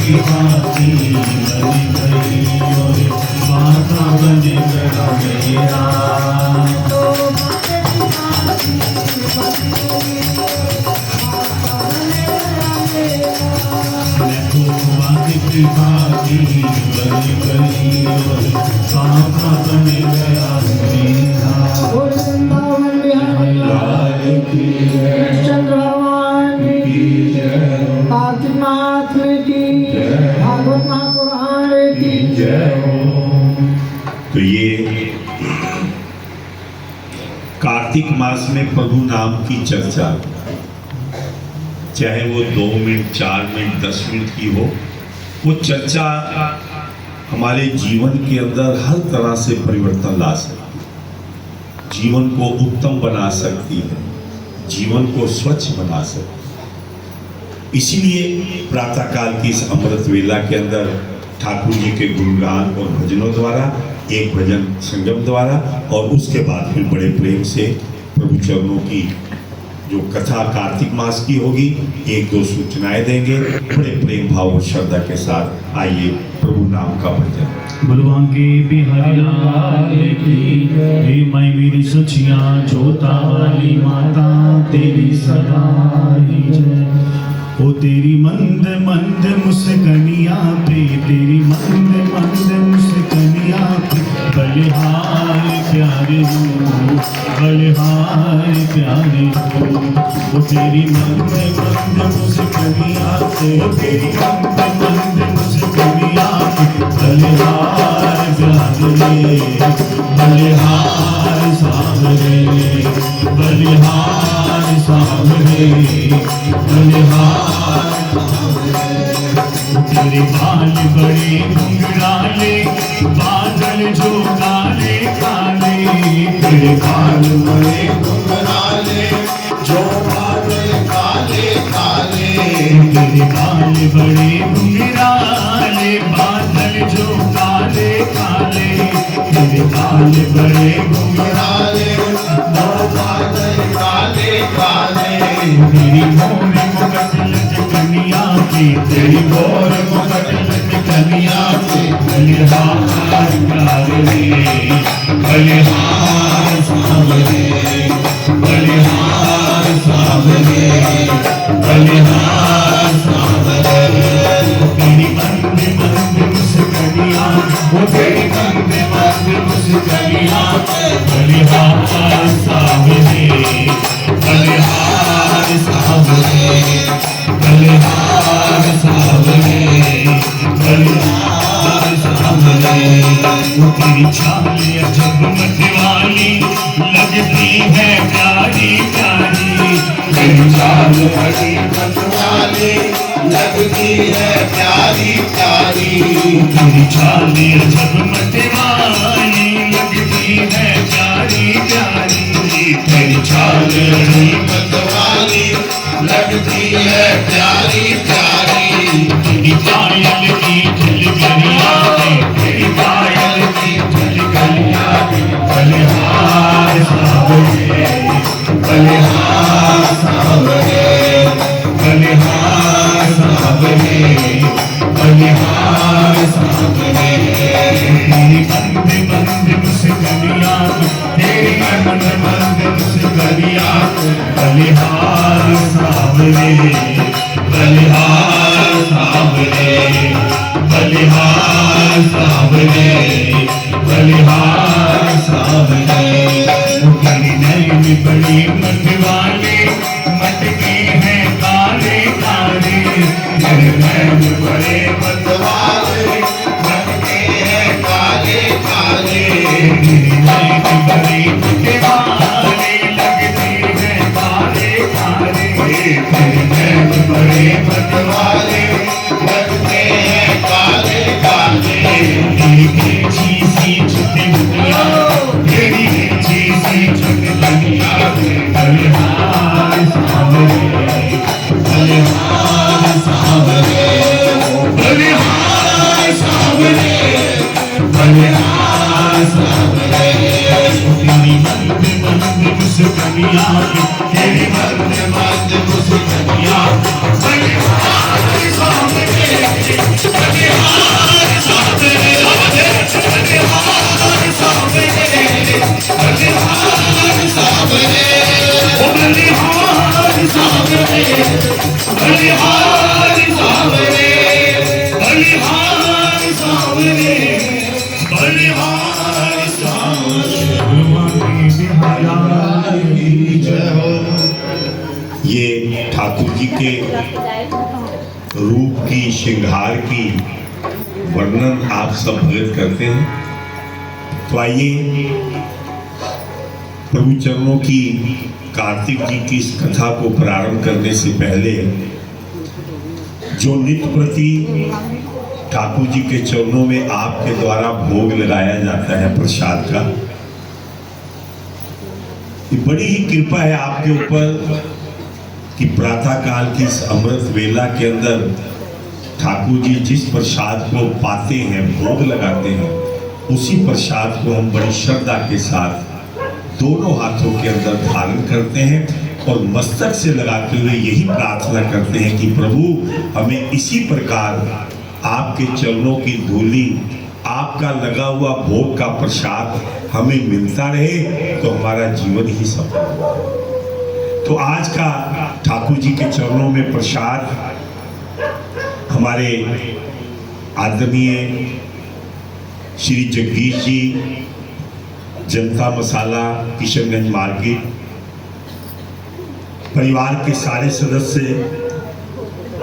Speaker 1: की बाती बन गई और बांका बन गया मेरा। मैं तो बांके की बाती बन गई और बांका बन गया मेरा।
Speaker 2: चंद्र भगवान की जय, कार्तिक महात्म्य की, भागवत महापुराण की जय।
Speaker 1: कार्तिक मास में प्रभु नाम की चर्चा, चाहे वो 2 मिनट 4 मिनट 10 मिनट की हो, वो चर्चा हमारे जीवन के अंदर हर तरह से परिवर्तन ला सकती है, जीवन को उत्तम बना सकती है, जीवन को स्वच्छ बना सकती है। इसीलिए प्रातःकाल की इस अमृत वेला के अंदर ठाकुर जी के गुणगान और भजनों द्वारा, एक भजन संगम द्वारा, और उसके बाद फिर बड़े प्रेम से प्रभु चरणों की जो कथा कार्तिक मास की होगी, 1-2 सूचनाएं देंगे बड़े प्रेम भाव और श्रद्धा के साथ। आइए प्रभु नाम का भजन।
Speaker 3: बलवान के बिहारी लाल की, हे माई मेरी सचिया जोता वाली माता, तेरी सदा ही जय। ओ तेरी मंद मंद मुस्कनिया पे, तेरी मंद मंद मुस्कनिया पे, बलिहार प्यारे हो, बलिहार प्यारे हो। ओ तेरी मंद मंद मुस्कनिया पे, तेरी मंद मंद मुस्कनिया पे, बलिहार प्यारे, बलिहार सावरे, बलिहार सावरे, बलिहार। तेरे बाल बड़े घुंघराले, बादल जो काले काले, तेरे बाल बड़े घुंघराले, जो बादल काले काले, तेरे बाल बड़े घुंघराले, बादल जो काले काले, तेरे बाल बड़े घुंघराले, जो बादल काले काले, तेरी मोर मुकुट लटकनिया के, तेरी मोर मुकुट लटकनिया के, बलिहार प्यारे, बलिहार सावरे, बलिहार सावरे, बलिहार सावरे। तेरी मंद मंद मुस्कनिया, वो तेरी मंद मंद मुस्कनिया, बलिहार सावरे, बलिहार सावरे, बलिहार सावरे, बलिहार सावरे। वो तेरी चाल अजब मतवाली, लगती है प्यारी प्यारी, तेरी चाल बड़ी मतवाली, लगती है प्यारी प्यारी, तेरी चाल अजब मतवाली, लगती है प्यारी प्यारी, तेरी चाल बड़ी मतवाली, लगती है प्यारी प्यारी। तेरी पायल की झलकनिया पे, तेरी पायल की झलकनिया पे, बलिहार सावरे, बलिहार सावरे, बलिहार सावरे, बलिहार सावरे। तेरी मंद मंद मुस्कनिया पे, तेरी मंद मंद मुस्कनिया पे, बलिहार सावरे, बलिहार सावरे, बलिहार सावरे, बलिहार सावरे। तेरी नैन बड़ी मतवाले, मटके हैं काले काले, तेरे नैन बड़े मतवाले, मटके हैं काले काले, तेरी नैन बड़ी मतवाले, लगती है काले काले, तेरे नैन बड़े मतवाले, लगते हैं काले काले। तेरी मीठी सी चुटकियाँ, तेरी मीठी सी चुटकियाँ, बलिहार सावरे, बलिहार सावरे, बलिहार सावरे, बलिहार सावरे। तेरी मंद मंद मुस्कनिया पे, तेरी मंद मंद मुस्कनिया पे, बलिहार सावरे, बलिहार सावरे, बलिहार सावरे, बलिहार सावरे, ओ बलिहार सावरे, बलिहार सावरे, बलिहार सावरे, बलिहार सावरे। जय हो।
Speaker 1: ये ठाकुर जी के रूप की, श्रृंगार की वर्णन आप सब भगत करते हैं, तो आइए प्रभु चरणों की कार्तिक जी की इस कथा को प्रारंभ करने से पहले जो नित्य प्रति ठाकुर जी के चरणों में आपके द्वारा भोग लगाया जाता है प्रसाद का, ये बड़ी ही कृपा है आपके ऊपर कि प्रातः काल की इस अमृत वेला के अंदर ठाकुर जी जिस प्रसाद को पाते हैं, भोग लगाते हैं, उसी प्रसाद को हम बड़ी श्रद्धा के साथ दोनों हाथों के अंदर धारण करते हैं और मस्तक से लगाते हुए यही प्रार्थना करते हैं कि प्रभु हमें इसी प्रकार आपके चरणों की धूली, आपका लगा हुआ भोग का प्रसाद हमें मिलता रहे तो हमारा जीवन ही सफल हो। तो आज का ठाकुर जी के चरणों में प्रसाद हमारे आदरणीय श्री जगदीश जी, जनता मसाला, किशनगंज मार्केट, परिवार के सारे सदस्य,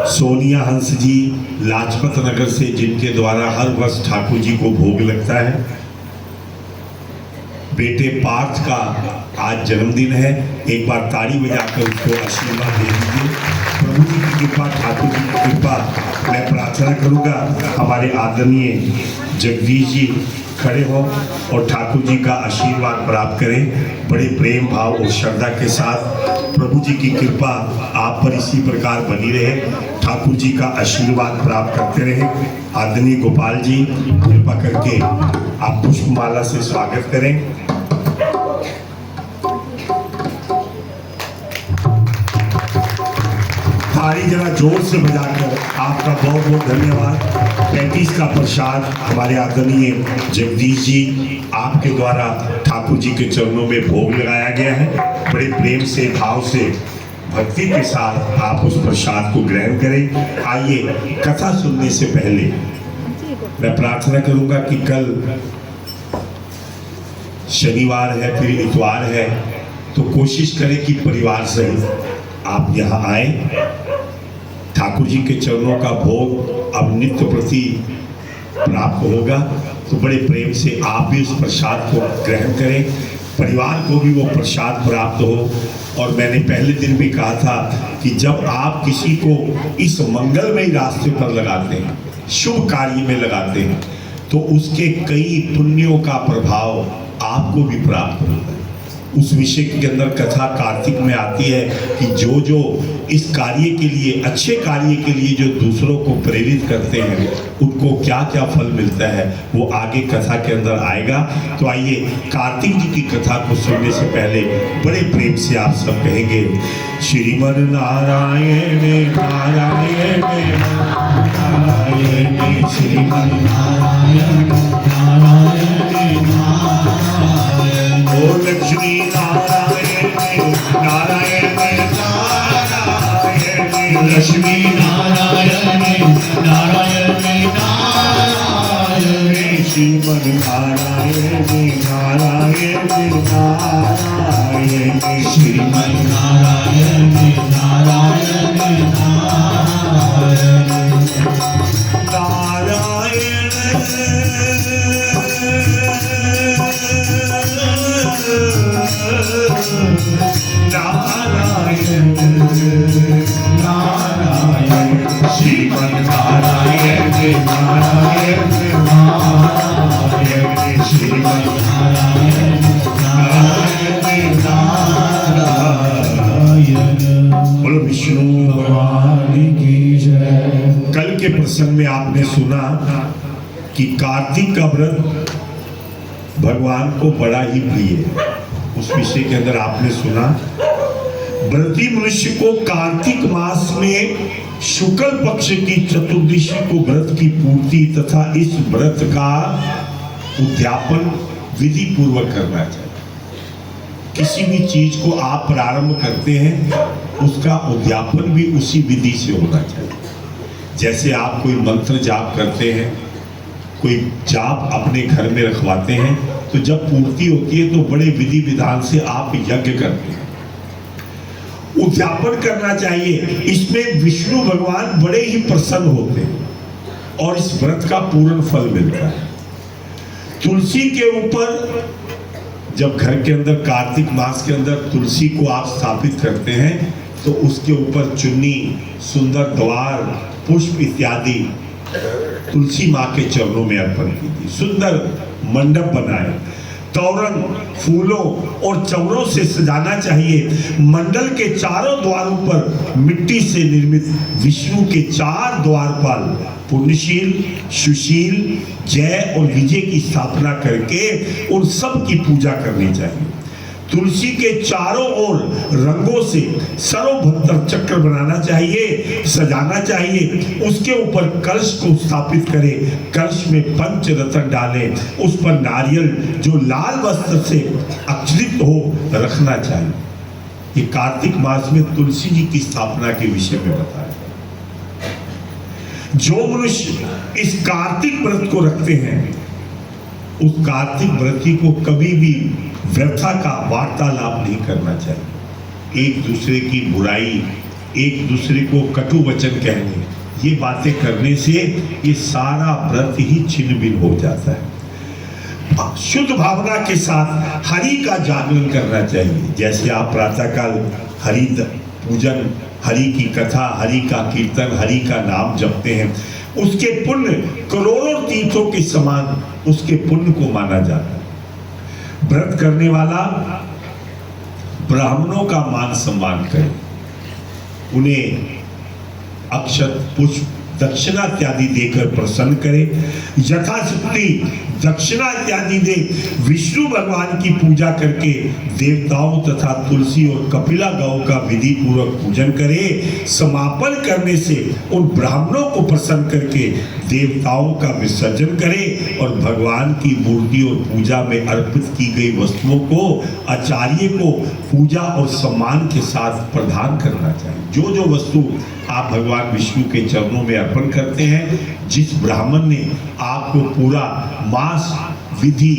Speaker 1: सोनिया हंस जी लाजपत नगर से, जिनके द्वारा हर वर्ष ठाकुर जी को भोग लगता है, बेटे पार्थ का आज जन्मदिन है, एक बार ताड़ी बजाकर उसको आशीर्वाद दे दीजिए। प्रभु जी की कृपा, ठाकुर जी की कृपा, मैं प्रार्थना करूंगा हमारे आदरणीय जगदीश जी खड़े हों और ठाकुर जी का आशीर्वाद प्राप्त करें। बड़े प्रेम भाव और श्रद्धा के साथ प्रभु जी की कृपा आप पर इसी प्रकार बनी रहे, ठाकुर जी का आशीर्वाद प्राप्त करते रहे। आदरणीय गोपाल जी कृपा करके आप पुष्पमाला से स्वागत करें। ताली जरा जोर से बजाकर आपका बहुत बहुत धन्यवाद। 35 का प्रसाद हमारे आदरणीय जगदीश जी आपके द्वारा ठाकुर जी के चरणों में भोग लगाया गया है। बड़े प्रेम से, भाव से, भक्ति के साथ आप उस प्रसाद को ग्रहण करें। आइए, कथा सुनने से पहले मैं प्रार्थना करूंगा कि कल शनिवार है, फिर इतवार है, तो कोशिश करें कि परिवार सहित आप यहाँ आए। ठाकुर जी के चरणों का भोग अब नित्य प्रति प्राप्त होगा, तो बड़े प्रेम से आप भी उस प्रसाद को ग्रहण करें, परिवार को भी वो प्रसाद प्राप्त हो। और मैंने पहले दिन भी कहा था कि जब आप किसी को इस मंगलमय रास्ते पर लगाते हैं, शुभ कार्य में लगाते हैं, तो उसके कई पुण्यों का प्रभाव आपको भी प्राप्त होता है। उस विषय के अंदर कथा कार्तिक में आती है कि जो जो इस कार्य के लिए, अच्छे कार्य के लिए जो दूसरों को प्रेरित करते हैं, उनको क्या क्या फल मिलता है, वो आगे कथा के अंदर आएगा। तो आइए, कार्तिक जी की कथा को सुनने से पहले बड़े प्रेम से आप सब कहेंगे, श्रीमन नारायण नारायण नारायण, श्रीमन नारायण नारायण नारायण, ओ लक्ष्मी नारायण नारायण नारायण, लक्ष्मी नारायण नारायण नारायण, श्रीमन नारायण नारायण नारायण, श्रीमन नारायण नारायण नारायण, नारायण नारायण, श्रीमन नारायण नारायण नारायण, श्रीमन नारायण नारायण नारायण। बोलो विष्णु भगवान की जय। कल के प्रसंग में आपने सुना कि कार्तिक का व्रत भगवान को बड़ा ही प्रिय है। उस विषय के अंदर आपने सुना, व्रती मनुष्य को कार्तिक मास में शुक्ल पक्ष की चतुर्दशी को व्रत की पूर्ति तथा इस व्रत का उद्यापन विधि पूर्वक करना चाहिए। किसी भी चीज को आप प्रारंभ करते हैं, उसका उद्यापन भी उसी विधि से होना चाहिए। जैसे आप कोई मंत्र जाप करते हैं, कोई जाप अपने घर में रखवाते हैं, तो जब पूर्ति होती है तो बड़े विधि विधान से आप यज्ञ करते हैं, उद्यापन करना चाहिए। इसमें विष्णु भगवान बड़े ही प्रसन्न होते हैं और इस व्रत का पूर्ण फल मिलता है। तुलसी के ऊपर जब घर के अंदर कार्तिक मास के अंदर तुलसी को आप स्थापित करते हैं तो उसके ऊपर चुन्नी, सुंदर द्वार, पुष्प इत्यादि तुलसी माँ के चरणों में अर्पण कीजिए। सुंदर मंडप बनाए, तोरण फूलों और चौरों से सजाना चाहिए। मंडल के चारों द्वारों पर मिट्टी से निर्मित विष्णु के 4 द्वारपाल पुण्यशील, सुशील, जय और विजय की स्थापना करके उन सब की पूजा करनी चाहिए। तुलसी के चारों ओर रंगों से सर्वभक्तर चक्र बनाना चाहिए, सजाना चाहिए। उसके ऊपर कलश को स्थापित करें, कलश में पंच रत्न डालें, उस पर नारियल जो लाल वस्त्र से अक्षरित हो रखना चाहिए। ये कार्तिक मास में तुलसी जी की स्थापना के विषय में बताया। जो मनुष्य इस कार्तिक व्रत को रखते हैं उस कार्तिक व्रती को कभी भी व्यर्था का वार्तालाप नहीं करना चाहिए। एक दूसरे की बुराई, एक दूसरे को कटु वचन कहने, ये बातें करने से ये सारा व्रत ही छिन्न भिन्न हो जाता है। शुद्ध भावना के साथ हरि का जागरण करना चाहिए। जैसे आप प्रातःकाल हरि पूजन, हरि की कथा, हरि का कीर्तन, हरि का नाम जपते हैं, उसके पुण्य करोड़ों तीर्थों के समान उसके पुण्य को माना जाता है। व्रत करने वाला ब्राह्मणों का मान सम्मान करे, उन्हें अक्षत, पुष्प, दक्षिणा इत्यादि देकर प्रसन्न करे। यथाशक्ति दक्षिणा इत्यादि दे विष्णु भगवान की पूजा करके देवताओं तथा तुलसी और कपिला गौ का विधि पूर्वक पूजन करे। समापन करने से उन ब्राह्मणों को प्रसन्न करके देवताओं का विसर्जन करे और भगवान की मूर्ति और पूजा में अर्पित की गई वस्तुओं को आचार्य को पूजा और सम्मान के साथ प्रदान करना चाहिए। जो जो वस्तु आप भगवान विष्णु के चरणों में अर्पण करते हैं, जिस ब्राह्मण ने आपको पूरा मास विधि,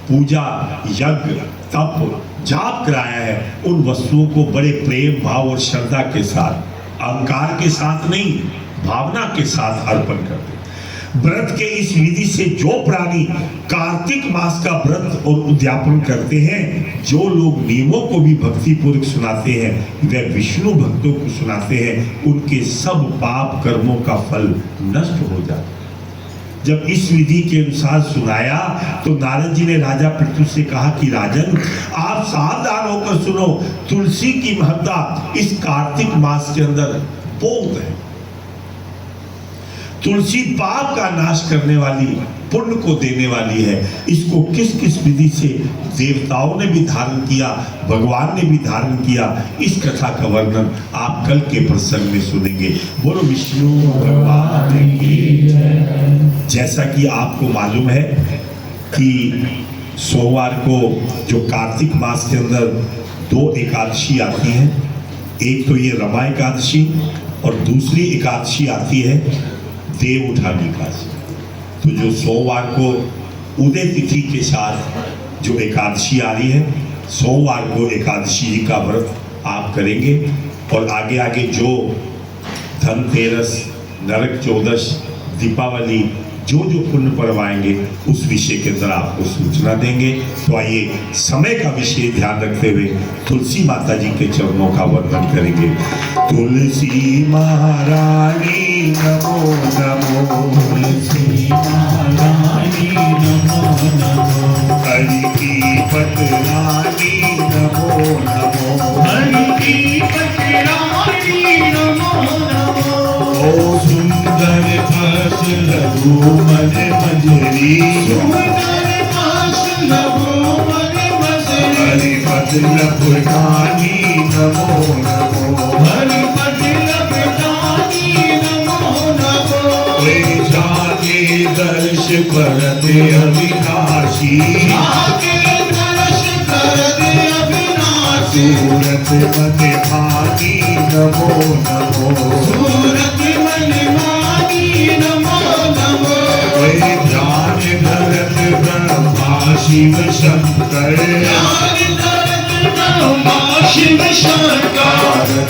Speaker 1: पूजा, यज्ञ, तप, जाप कराया है, उन वस्तुओं को बड़े प्रेम भाव और श्रद्धा के साथ, अहंकार के साथ नहीं, भावना के साथ अर्पण करते। व्रत के इस विधि से जो प्राणी कार्तिक मास का व्रत और उद्यापन करते हैं, जो लोग नियमों को भी भक्ति पूर्वक सुनाते हैं, वे विष्णु भक्तों को सुनाते हैं, उनके सब पाप कर्मों का फल नष्ट हो जाता है। जब इस विधि के अनुसार सुनाया तो नारद जी ने राजा पृथु से कहा कि राजन, आप सावधान होकर सुनो, तुलसी की महत्ता इस कार्तिक मास के अंदर बहुत है। तुलसी पाप का नाश करने वाली, पुण्य को देने वाली है। इसको किस किस विधि से देवताओं ने भी धारण किया, भगवान ने भी धारण किया, इस कथा का वर्णन आप कल के प्रसंग में सुनेंगे। बोलो विष्णु भगवान की जय। जैसा कि आपको मालूम है कि सोमवार को जो कार्तिक मास के अंदर 2 एकादशी आती हैं, एक तो ये रमा एकादशी और दूसरी एकादशी आती है देव उठानी एकादशी। तो जो सोमवार को उदय तिथि के साथ जो एकादशी आ रही है, सोमवार को एकादशी जी का व्रत आप करेंगे और आगे आगे जो धनतेरस, नरक चौदश, दीपावली, जो जो पुण्य पर्व आएंगे उस विषय के अंदर आपको सूचना देंगे। तो आइए समय का विषय ध्यान रखते हुए तुलसी माता जी के चरणों का वर्णन करेंगे। तुलसी महारानी नमो नमो, तुलसी महारानी नमो नमो, हरि की पतरानी नमो नमो, हरि की पतरानी नमो नमो। ओ सुंदर फस लघु मन मंजरी, सुंदर फस लघु मन मंजरी, हरि पद लपटानी नमो नमो, हरि पद लपटानी नमो नमो। जाके दर्श करते अविनाशी, जाके दर्श करते अविनाशी, सूरत मन भानी नमो नमो, सूरत मन भानी नमो नमो। ध्यान धरत ब्रह्मा शिव शंकर, ध्यान धरत ब्रह्मा शिव शंकर,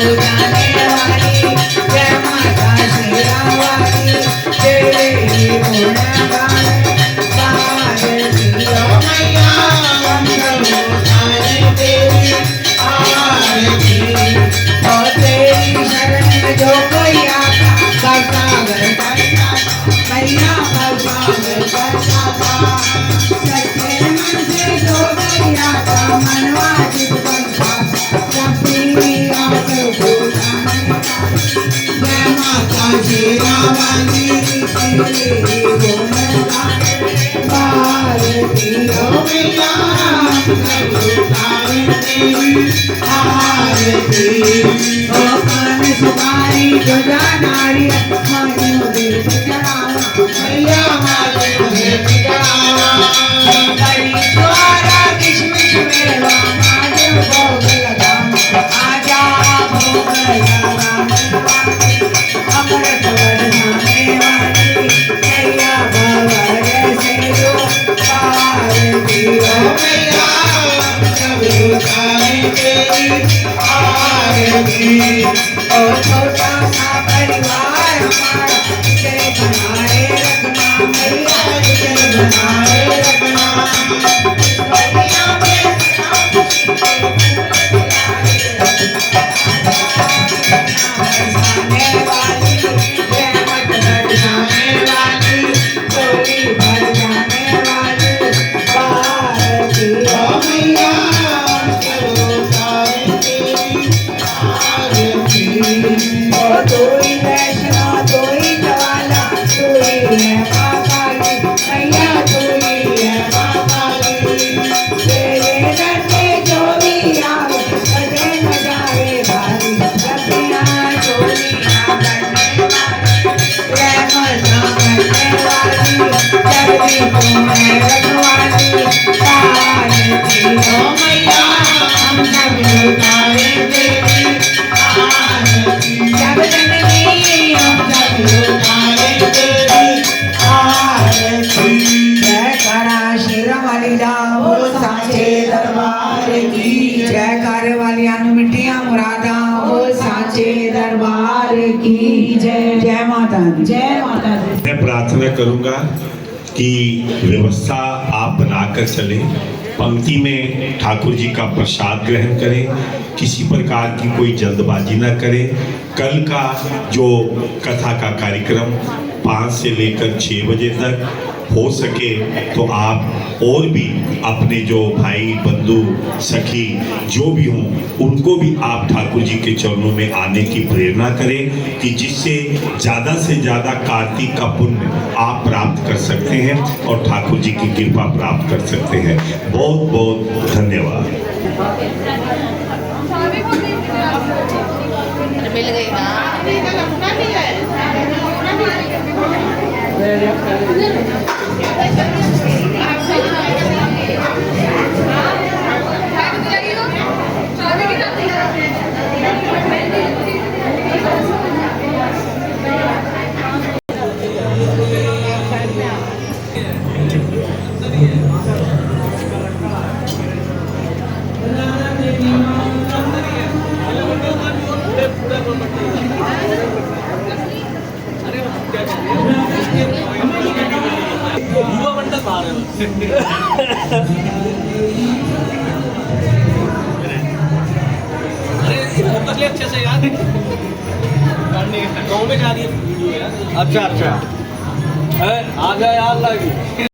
Speaker 4: जाने वाली जय माता शेरा वाली तेरे ही गुण गाए भारती ओ मैया हम सब उतारे तेरी आरती ओ तेरी शरण में जो कोई आता सागर करता मैया सागर करता सच्चे मन से जो कोई आता मनवा चित बनता जय माता शेरा वाली तेरे गुण गाए भारती ओ मैया सब उतारे तेरी आरती ओ कान सुपारी गजा नारी मानी देव चढ़ावा मैया मानी देव चढ़ावा बड़ी द्वारा किशमिश मेवा महादेव भोग लगावा आजा भोग लगाने अमृत बरसाने वाली मैया भवर से जो पारती ओ मैया सब उतारे तेरी आरती ओ छोटा सा परिवार हमारा इसे बनाए रखना मैया इसे बनाए रखना दुनिया में बरसाने वाली रहमत बरसाने वाली डोली भर जाने वाली भारती ओ मैया सब उतारे तेरी आरती ओ तू ही वैष्णो तू ही ज्वाला तू ही है माँ काली मैया तू ही है माँ काली तेरे दर पे जो भी आवे बजे न जाए भारी रतियाँ चोलियाँ करने वाली रहमत करने वाली जगदी तू है रखवाली भारती ओ मैया हम सब उतारे तेरी आरती जग जननी हम सब उतारे तेरी आरती जय करा शेरा वाली लाओ साचे दरबार की जय कर वालियां नु मिठियां मुरादा हो साचे दरबार की जय जय माता दी जय माता दी।
Speaker 5: मैं प्रार्थना करूंगा कि व्यवस्था आप बनाकर चले, पंक्ति में ठाकुर जी का प्रसाद ग्रहण करें, किसी प्रकार की कोई जल्दबाजी न करें। कल का जो कथा का कार्यक्रम 5 से लेकर 6 बजे तक हो सके तो आप और भी अपने जो भाई बंधु सखी जो भी हों उनको भी आप ठाकुर जी के चरणों में आने की प्रेरणा करें कि जिससे ज़्यादा से ज़्यादा कार्तिक का पुण्य आप प्राप्त कर सकते हैं और ठाकुर जी की कृपा प्राप्त कर सकते हैं। बहुत बहुत धन्यवाद।
Speaker 6: मिल गई ना
Speaker 7: युवा मंडल बाहर अरे अच्छे से यार गाँव में जा रही है वीडियो यार। अच्छा अच्छा आ गया यार लगी